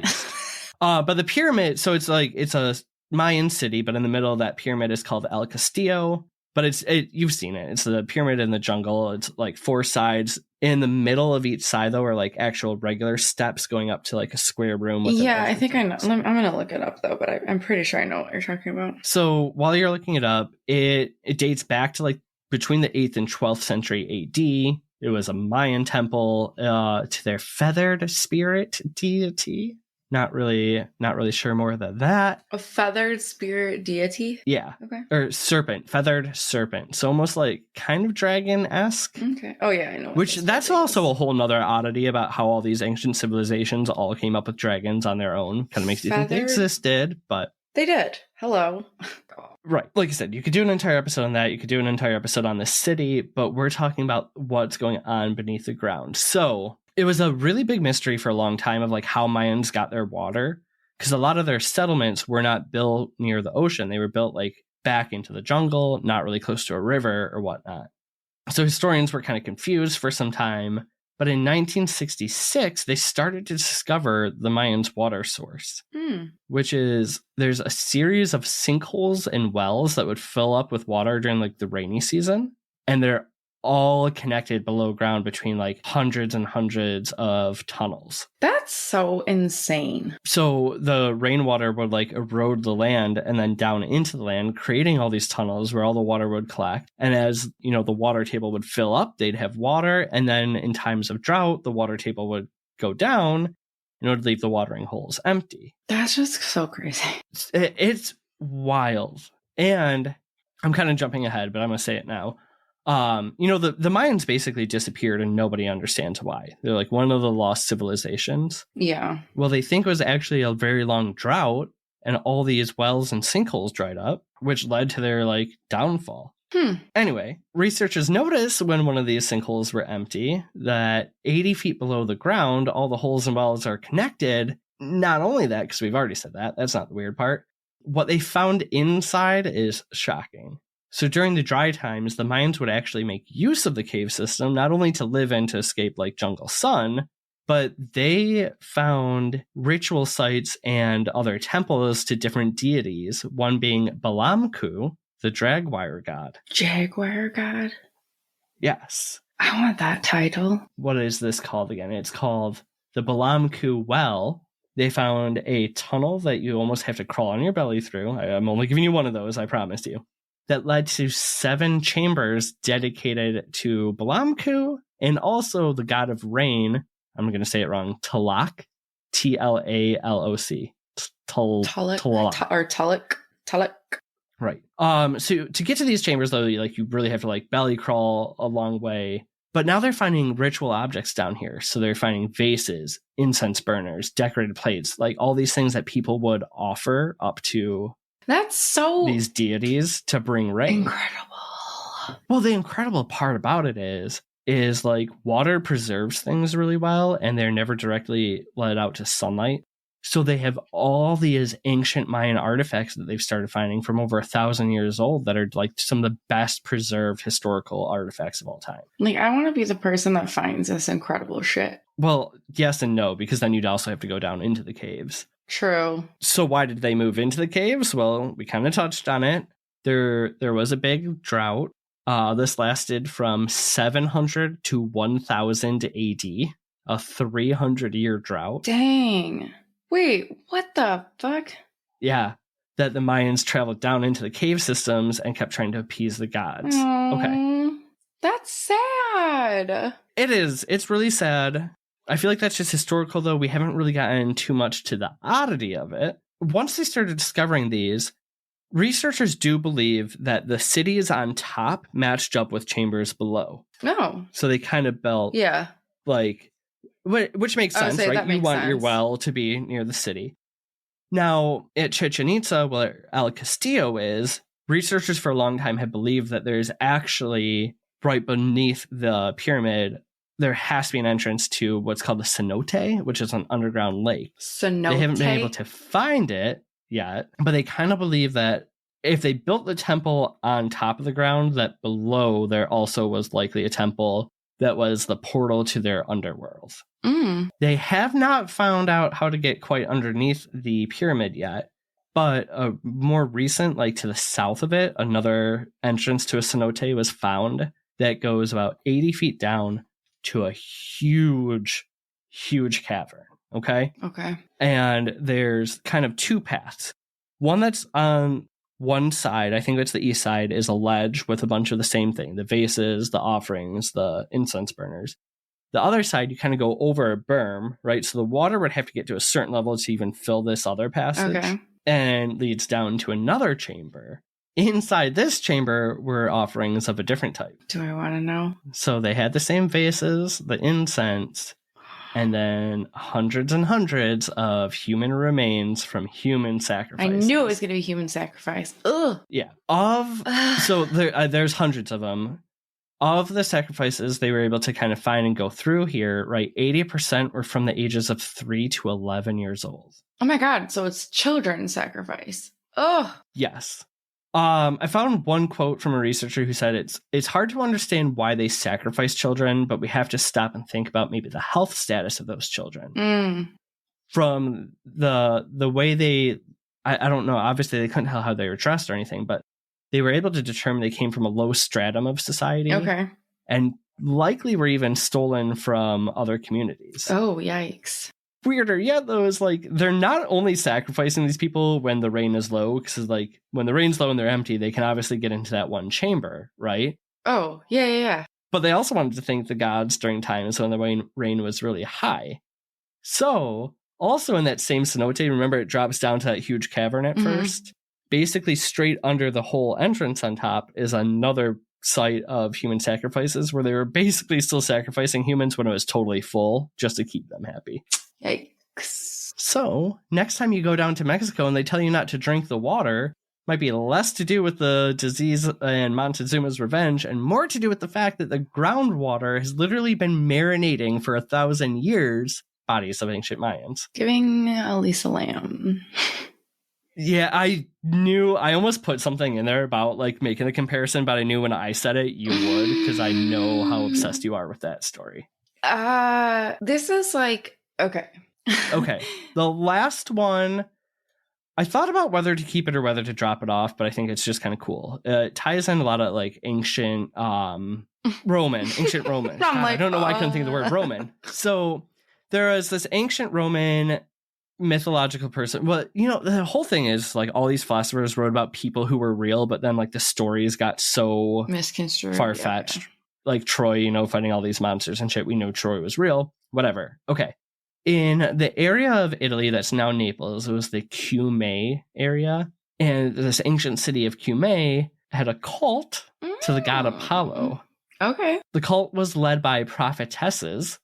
But the pyramid, so it's a Mayan city, but in the middle of that pyramid is called El Castillo. But you've seen it. It's the pyramid in the jungle. It's like 4 sides. In the middle of each side, though, are like actual regular steps going up to like a square room. Yeah, I think I know. I'm going to look it up, though, but I'm pretty sure I know what you're talking about. So while you're looking it up, it dates back to like between the 8th and 12th century AD. It was a Mayan temple to their feathered spirit deity. Not really sure more than that. A feathered spirit deity? Yeah. Okay. Or serpent, feathered serpent. So almost like kind of dragon-esque. Okay. Oh, yeah, I know. Which that's also a whole nother oddity about how all these ancient civilizations all came up with dragons on their own. Kind of makes you think they existed, but... They did. Hello. Right. Like I said, you could do an entire episode on that. You could do an entire episode on the city, but we're talking about what's going on beneath the ground. So it was a really big mystery for a long time of like how Mayans got their water, because a lot of their settlements were not built near the ocean. They were built like back into the jungle, not really close to a river or whatnot. So historians were kind of confused for some time. But in 1966, they started to discover the Mayans' water source, which is there's a series of sinkholes and wells that would fill up with water during like the rainy season. And they're all connected below ground between like hundreds and hundreds of tunnels. That's so insane. So the rainwater would like erode the land and then down into the land, creating all these tunnels where all the water would collect. And as, you know, the water table would fill up, they'd have water. And then in times of drought, the water table would go down and it would leave the watering holes empty. That's just so crazy. It's wild. And I'm kind of jumping ahead, but I'm going to say it now. You know, the Mayans basically disappeared and nobody understands why. They're like one of the lost civilizations. Yeah. Well, they think it was actually a very long drought and all these wells and sinkholes dried up, which led to their like downfall. Anyway, researchers noticed when one of these sinkholes were empty that 80 feet below the ground, all the holes and wells are connected. Not only that, because we've already said that, that's not the weird part. What they found inside is shocking. So during the dry times, the Mayans would actually make use of the cave system, not only to live in to escape like jungle sun, but they found ritual sites and other temples to different deities, one being Balamku, the jaguar god. Jaguar god? Yes. I want that title. What is this called again? It's called the Balamku Well. They found a tunnel that you almost have to crawl on your belly through. I'm only giving you one of those, I promised you. That led to 7 chambers dedicated to Balamku and also the god of rain. I'm going to say it wrong. Tlaloc. Tlaloc. Tulloch. Right. So to get to these chambers, though, like you really have to like belly crawl a long way. But now they're finding ritual objects down here. So they're finding vases, incense burners, decorated plates, like all these things that people would offer up to that's so these deities to bring rain. Incredible. Well, the incredible part about it is like water preserves things really well and they're never directly let out to sunlight. So they have all these ancient Mayan artifacts that they've started finding from over 1,000 years old that are like some of the best preserved historical artifacts of all time. Like, I want to be the person that finds this incredible shit. Well, yes and no, because then you'd also have to go down into the caves. True. So why did they move into the caves? Well, we kind of touched on it. There was a big drought. This lasted from 700 to 1000 AD, a 300-year drought. Dang. Wait, what the fuck? Yeah, that the Mayans traveled down into the cave systems and kept trying to appease the gods. Okay. That's sad. It is. It's really sad. I feel like that's just historical, though. We haven't really gotten too much to the oddity of it. Once they started discovering these, researchers do believe that the cities on top matched up with chambers below. No. So they kind of built, like, which makes sense, right? You want your well to be near the city. Now, at Chichen Itza, where El Castillo is, researchers for a long time have believed that there's actually, right beneath the pyramid, there has to be an entrance to what's called the cenote, which is an underground lake. Cenote? They haven't been able to find it yet, but they kind of believe that if they built the temple on top of the ground, that below there also was likely a temple that was the portal to their underworld. They have not found out how to get quite underneath the pyramid yet, but a more recent, like to the south of it, another entrance to a cenote was found that goes about 80 feet down to a huge cavern. Okay. And And there's kind of 2 paths. One that's on one side, I think it's the east side, is a ledge with a bunch of the same thing, the vases, the offerings, the incense burners. The other side, you kind of go over a berm, right? So the water would have to get to a certain level to even fill this other passage, and leads down to another chamber. Inside this chamber were offerings of a different type. Do I want to know? So they had the same vases, the incense, and then hundreds and hundreds of human remains from human sacrifices. I knew it was going to be human sacrifice. Ugh. Yeah. So there's hundreds of them. Of the sacrifices they were able to kind of find and go through here, right, 80% were from the ages of 3 to 11 years old. Oh my God. So it's children's sacrifice. Oh. Yes. I found one quote from a researcher who said it's hard to understand why they sacrifice children, but we have to stop and think about maybe the health status of those children. From the way I don't know, obviously they couldn't tell how they were dressed or anything, but they were able to determine they came from a low stratum of society. Okay. And likely were even stolen from other communities. Oh, yikes. Weirder yet, though, is like they're not only sacrificing these people when the rain is low, because like when the rain's low and they're empty, they can obviously get into that one chamber, right? Oh, yeah. But they also wanted to thank the gods during times when the rain was really high. So, also in that same cenote, remember it drops down to that huge cavern at first? Basically, straight under the whole entrance on top is another site of human sacrifices where they were basically still sacrificing humans when it was totally full just to keep them happy. Yikes. So, next time you go down to Mexico and they tell you not to drink the water, might be less to do with the disease and Montezuma's revenge and more to do with the fact that the groundwater has literally been marinating for 1,000 years. Bodies of ancient Mayans. Giving Elisa lamb. Yeah, I knew, I almost put something in there about like making a comparison, but I knew when I said it, you would, because I know how obsessed you are with that story. This is like, okay. Okay. The last one, I thought about whether to keep it or whether to drop it off, but I think it's just kind of cool. It ties in a lot of like ancient Roman. God, I don't know why I couldn't think of the word Roman. So there is this ancient Roman mythological person. Well, you know, the whole thing is like all these philosophers wrote about people who were real, but then like the stories got so misconstrued, far-fetched. Yeah. Like Troy, you know, fighting all these monsters and shit. We know Troy was real. Whatever. Okay. In the area of Italy that's now Naples, it was the Cumae area. And this ancient city of Cumae had a cult to the god Apollo. Okay. The cult was led by prophetesses.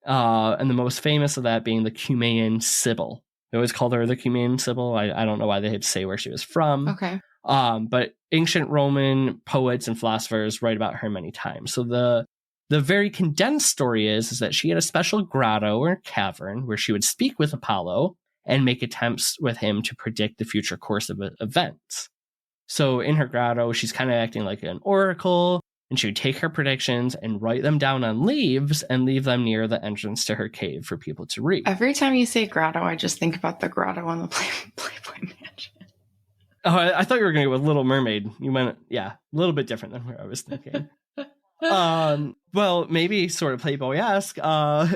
And the most famous of that being the Cumaean Sybil. They always called her the Cumaean Sybil. I don't know why they had to say where she was from. Okay. But ancient Roman poets and philosophers write about her many times. So the very condensed story is that she had a special grotto or cavern where she would speak with Apollo and make attempts with him to predict the future course of events. So in her grotto, she's kind of acting like an oracle. And she would take her predictions and write them down on leaves and leave them near the entrance to her cave for people to read. Every time you say grotto, I just think about the grotto on the Playboy Mansion. Oh, I thought you were going to go with Little Mermaid. You went, yeah, a little bit different than where I was thinking. Well, maybe sort of Playboy-esque.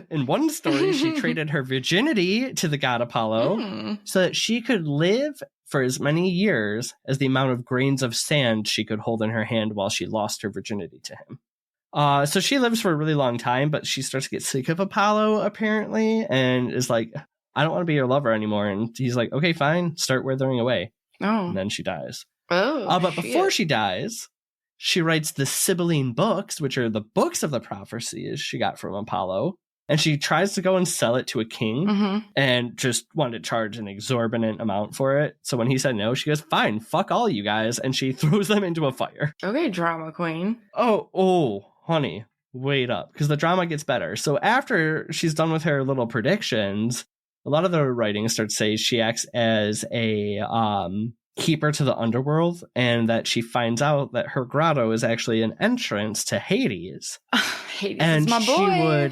In one story, she traded her virginity to the god Apollo so that she could live for as many years as the amount of grains of sand she could hold in her hand while she lost her virginity to him. So she lives for a really long time, but she starts to get sick of Apollo, apparently, and is like, I don't want to be your lover anymore. And he's like, okay, fine, start withering away. Oh. And then she dies. Oh, but before she dies, she writes the Sibylline books, which are the books of the prophecies she got from Apollo. And she tries to go and sell it to a king and just wanted to charge an exorbitant amount for it. So when he said no, she goes, fine, fuck all you guys. And she throws them into a fire. Okay, drama queen. Oh, honey, wait up. Because the drama gets better. So after she's done with her little predictions, a lot of the writing starts to say she acts as a keeper to the underworld, and that she finds out that her grotto is actually an entrance to Hades. Hades and is my boy.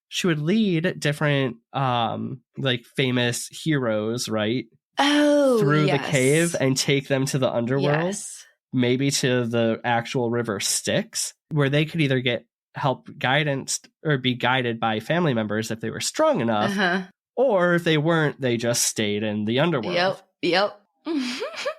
She would lead different like famous heroes, right? Through the cave and take them to the underworld. Maybe to the actual river Styx, where they could either get help guidance or be guided by family members if they were strong enough, or if they weren't, they just stayed in the underworld. Yep.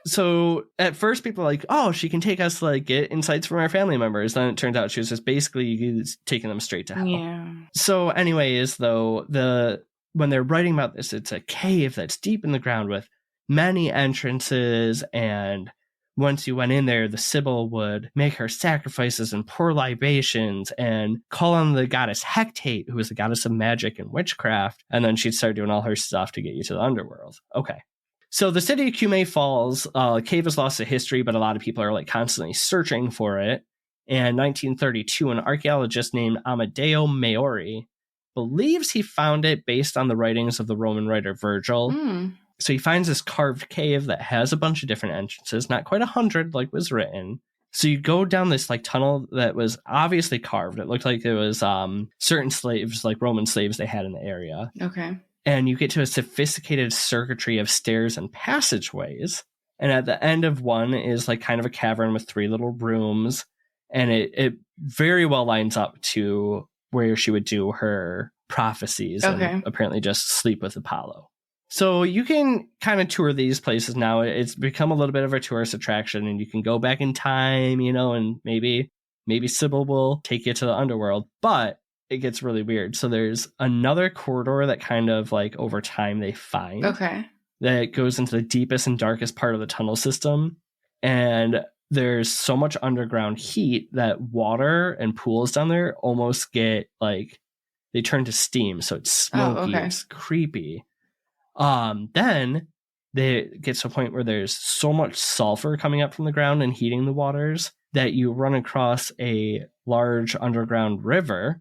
So at first people are like, oh, she can take us to like get insights from our family members. Then it turns out she was just basically taking them straight to hell. Yeah. So anyways, though, when they're writing about this, it's a cave that's deep in the ground with many entrances, and once you went in there, the Sybil would make her sacrifices and pour libations and call on the goddess Hecate, who was the goddess of magic and witchcraft, and then she'd start doing all her stuff to get you to the underworld. Okay. So the city of Cume Falls, cave is lost to history, but a lot of people are like constantly searching for it. And in 1932, an archaeologist named Amadeo Maori believes he found it based on the writings of the Roman writer Virgil. So he finds this carved cave that has a bunch of different entrances, not quite 100 like was written. So you go down this like tunnel that was obviously carved. It looked like it was certain slaves, like Roman slaves they had in the area. Okay. And you get to a sophisticated circuitry of stairs and passageways. And at the end of one is like kind of a cavern with 3 little rooms. And it very well lines up to where she would do her prophecies and apparently just sleep with Apollo. So you can kind of tour these places now. It's become a little bit of a tourist attraction, and you can go back in time, you know, and maybe Sybil will take you to the underworld. But it gets really weird. So there's another corridor that kind of like over time they find that goes into the deepest and darkest part of the tunnel system. And there's so much underground heat that water and pools down there almost get like, they turn to steam. So it's smoky, it's creepy. Then they get to a point where there's so much sulfur coming up from the ground and heating the waters that you run across a large underground river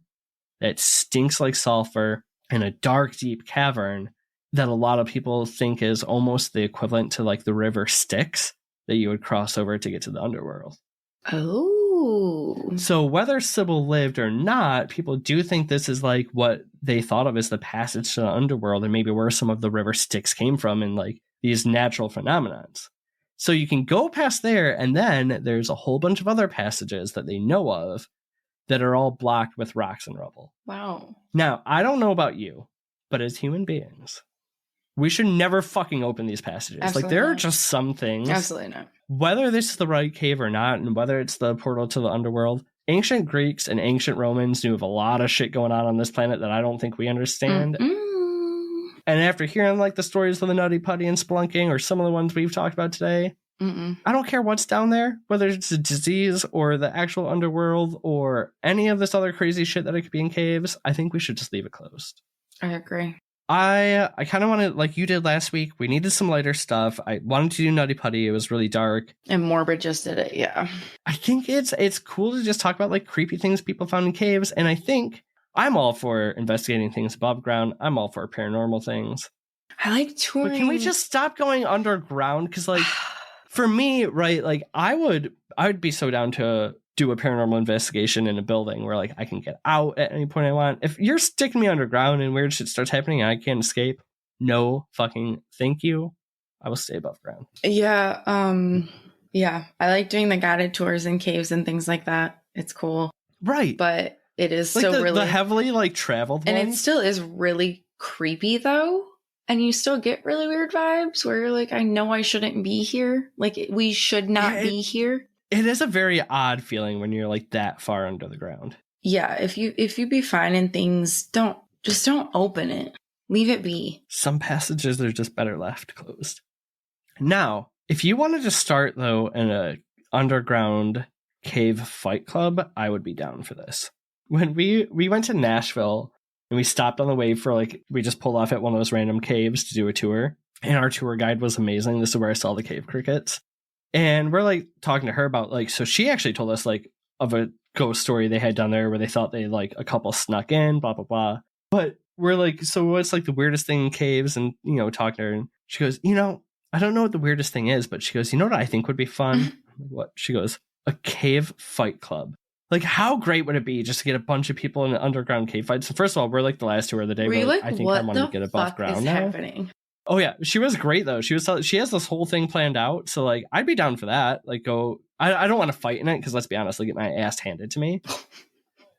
that stinks like sulfur in a dark, deep cavern that a lot of people think is almost the equivalent to like the river Styx that you would cross over to get to the underworld. Oh. So whether Sybil lived or not, people do think this is like what they thought of as the passage to the underworld, and maybe where some of the river Styx came from and like these natural phenomenons. So you can go past there, and then there's a whole bunch of other passages that they know of that are all blocked with rocks and rubble. Wow. Now, I don't know about you, but as human beings, we should never fucking open these passages. Absolutely like, there not. are just some things. Absolutely not. Whether this is the right cave or not, and whether it's the portal to the underworld, ancient Greeks and ancient Romans knew of a lot of shit going on this planet that I don't think we understand. And after hearing like the stories of the Nutty Putty and Spelunking, or some of the ones we've talked about today, I don't care what's down there, whether it's a disease or the actual underworld or any of this other crazy shit that it could be in caves. I think we should just leave it closed. I agree. I kind of wanted, like you did last week, we needed some lighter stuff. I wanted to do Nutty Putty. It was really dark. And Morbid just did it, yeah. I think it's cool to just talk about like creepy things people found in caves. And I think I'm all for investigating things above ground. I'm all for paranormal things. I like touring. But can we just stop going underground? Because like... For me, right, like I would be so down to do a paranormal investigation in a building where like I can get out at any point I want. If you're sticking me underground and weird shit starts happening and I can't escape, no fucking thank you. I will stay above ground. Yeah, I like doing the guided tours in caves and things like that. It's cool. Right. But it is like still really the heavily like traveled and ones. it still is really creepy though. And you still get really weird vibes where you're like, I know I shouldn't be here. Like, we should not be here. It is a very odd feeling when you're like that far under the ground. Yeah, if you be finding things, don't open it. Leave it be. Some passages are just better left closed. Now, if you wanted to start though in a underground cave fight club, I would be down for this. When we went to Nashville, and we stopped on the way for like, we just pulled off at one of those random caves to do a tour. And our tour guide was amazing. This is where I saw the cave crickets. And we're like talking to her about like, so she actually told us like of a ghost story they had down there where they thought they like a couple snuck in, blah, blah, blah. But we're like, so what's like the weirdest thing in caves? And, you know, talking to her, and she goes, you know, I don't know what the weirdest thing is, but she goes, you know what I think would be fun? I'm like, what? She goes, a cave fight club. Like, how great would it be just to get a bunch of people in an underground cave fight? So first of all, we're like the last tour of the day. Were you like, I think what I want to get above ground is now. Happening? Oh yeah, she was great though. She has this whole thing planned out. So like, I'd be down for that. Like, go. I don't want to fight in it because let's be honest, I get my ass handed to me.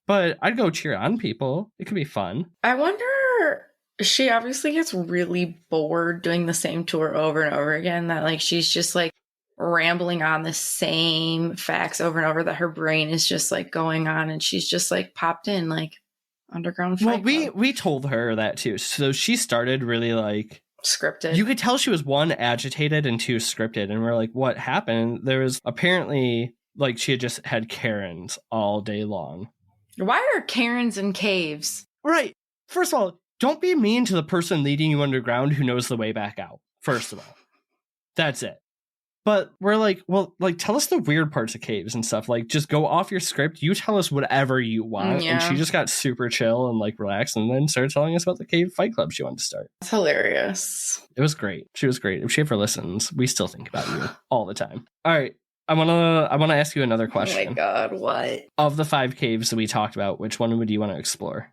But I'd go cheer on people. It could be fun. I wonder she obviously gets really bored doing the same tour over and over again, that like she's just like rambling on the same facts over and over, that her brain is just like going on, and she's just like popped in like underground fight club. we told her that too. So she started really like Scripted. You could tell she was, one, agitated, and two, scripted. And we're like, what happened? There was apparently like she had just had Karens all day long. Why are Karens in caves? Right. First of all, don't be mean to the person leading you underground who knows the way back out. First of all, that's it. But we're like, well, like, tell us the weird parts of caves and stuff. Like, just go off your script. You tell us whatever you want. Yeah. And she just got super chill and like relaxed, and then started telling us about the cave fight club she wanted to start. It's hilarious. It was great. She was great. If she ever listens, we still think about you all the time. All right. I wanna ask you another question. Oh my God, what? Of the 5 caves that we talked about, which one would you want to explore?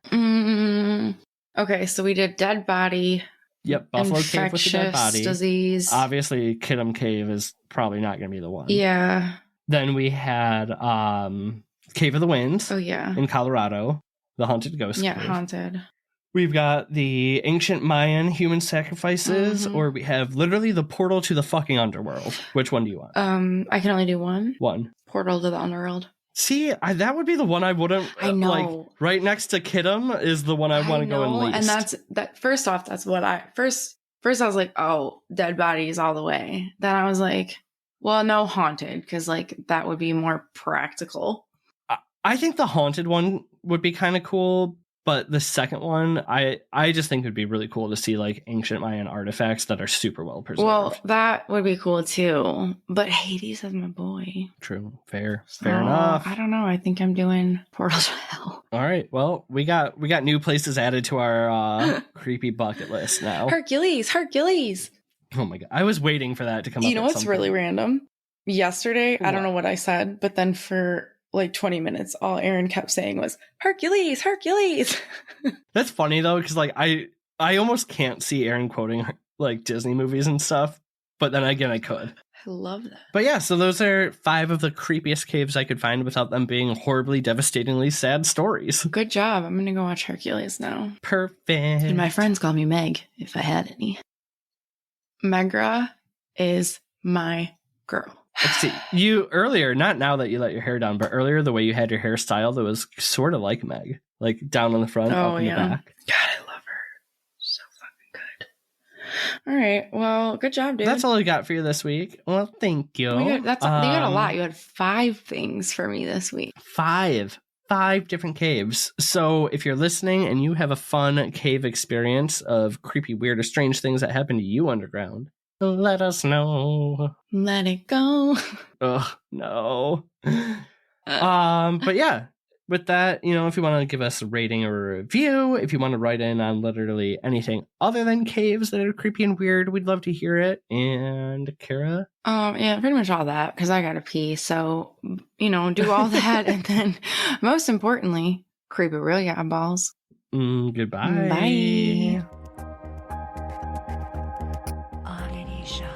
Okay, so we did dead body. Yep, Buffalo Cave with the dead body. Disease. Obviously, Kitum Cave is probably not going to be the one. Yeah. Then we had Cave of the Winds. Oh, yeah. In Colorado, the haunted ghost Yeah, cave. haunted. We've got the ancient Mayan human sacrifices, or we have literally the portal to the fucking underworld. Which one do you want? I can only do one. One. Portal to the underworld. See, that would be the one I wouldn't. I know. Like, right next to Kitum is the one I want to go in least. And that's that. First off, that's what I first I was like, oh, dead bodies all the way. Then I was like, well, no, haunted, because like that would be more practical. I think the haunted one would be kind of cool, but the second one, I just think would be really cool to see like ancient Mayan artifacts that are super well preserved. Well, that would be cool too. But Hades is my boy. True. Fair enough. I don't know. I think I'm doing Portal to Hell. All right. Well, we got new places added to our creepy bucket list now. Hercules. Oh my God. I was waiting for that to come up. You know what's really random? Yesterday, I don't know what I said, but then for like 20 minutes, all Aaron kept saying was Hercules. That's funny though, because like I almost can't see Aaron quoting like Disney movies and stuff, but then again I could. I love that. But yeah, so those are 5 of the creepiest caves I could find without them being horribly, devastatingly sad stories. Good job. I'm gonna go watch Hercules now. Perfect. And my friends call me Meg, if I had any. Megra is my girl. Let's see. You earlier, not now that you let your hair down, but earlier the way you had your hair styled, that was sort of like Meg, like down on the front, up in the back. God, I love her. So fucking good. All right. Well, good job, dude. That's all I got for you this week. Well, thank you. You got a lot. You had 5 things for me this week. 5 different caves. So if you're listening and you have a fun cave experience of creepy, weird, or strange things that happen to you underground, let us know. Let it go. Ugh, no. But yeah, with that, if you want to give us a rating or a review, if you want to write in on literally anything other than caves that are creepy and weird, we'd love to hear it. And Kara? Yeah, pretty much all that, because I gotta pee. So, do all that. And then, most importantly, creep it real, yeah, balls. Goodbye. Bye. Oddity Shop.